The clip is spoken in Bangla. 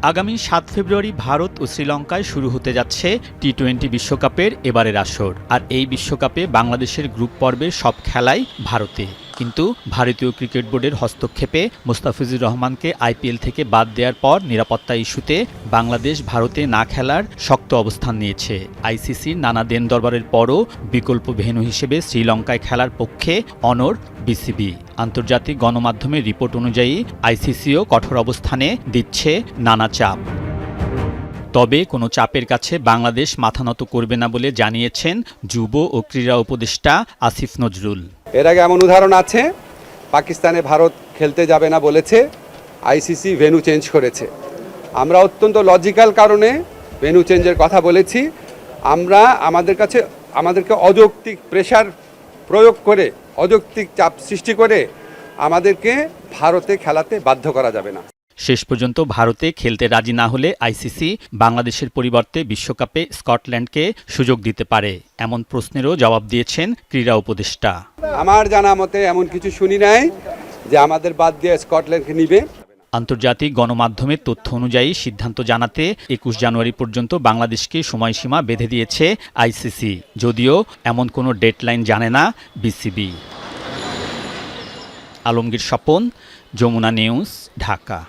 আগামী ৭ ফেব্রুয়ারি ভারত ও শ্রীলঙ্কায় শুরু হতে যাচ্ছে টি-20 বিশ্বকাপের এবারের আসর। আর এই বিশ্বকাপে বাংলাদেশের গ্রুপ পর্বের সব খেলাই ভারতে। কিন্তু ভারতীয় ক্রিকেট বোর্ডের হস্তক্ষেপে মোস্তাফিজুর রহমানকে আইপিএল থেকে বাদ দেওয়ার পর নিরাপত্তা ইস্যুতে বাংলাদেশ ভারতে না খেলার শক্ত অবস্থান নিয়েছে। আইসিসির নানা দেন দরবারের পরও বিকল্প ভেন্যু হিসেবে শ্রীলঙ্কায় খেলার পক্ষে অনড় বিসিবি। আন্তর্জাতিক গণমাধ্যমের রিপোর্ট অনুযায়ী আইসিসিও কঠোর অবস্থানে দিচ্ছে নানা চাপ। তবে কোনো চাপের কাছে বাংলাদেশ মাথা নত করবে না বলে জানিয়েছেন যুব ও ক্রীড়া উপদেষ্টা আসিফ নজরুল। এর আগে এমন উদাহরণ আছে, পাকিস্তানে ভারত খেলতে যাবে না বলেছে, আইসিসি ভেন্যু চেঞ্জ করেছে। আমরা অত্যন্ত লজিক্যাল কারণে ভেন্যু চেঞ্জের কথা বলেছি। আমাদেরকে অযৌক্তিক প্রেশার প্রয়োগ করে, অযৌক্তিক চাপ সৃষ্টি করে আমাদেরকে ভারতে খেলাতে বাধ্য করা যাবে না। শেষ পর্যন্ত ভারতে খেলতে রাজি না হলে আইসিসি বাংলাদেশের পরিবর্তে বিশ্বকাপে স্কটল্যান্ডকে সুযোগ দিতে পারে, এমন প্রশ্নেরও জবাব দিয়েছেন ক্রীড়া উপদেষ্টা। আমার জানা মতে এমন কিছু শুনি নাই যে আমাদের বাদ দিয়ে স্কটল্যান্ডকে নিবে। আন্তর্জাতিক গণমাধ্যমের তথ্য অনুযায়ী সিদ্ধান্ত জানাতে ২১ জানুয়ারি পর্যন্ত বাংলাদেশকে সময়সীমা বেঁধে দিয়েছে আইসিসি, যদিও এমন কোনো ডেডলাইন জানে না বিসিবি। আলমগীর স্বপন, যমুনা নিউজ, ঢাকা।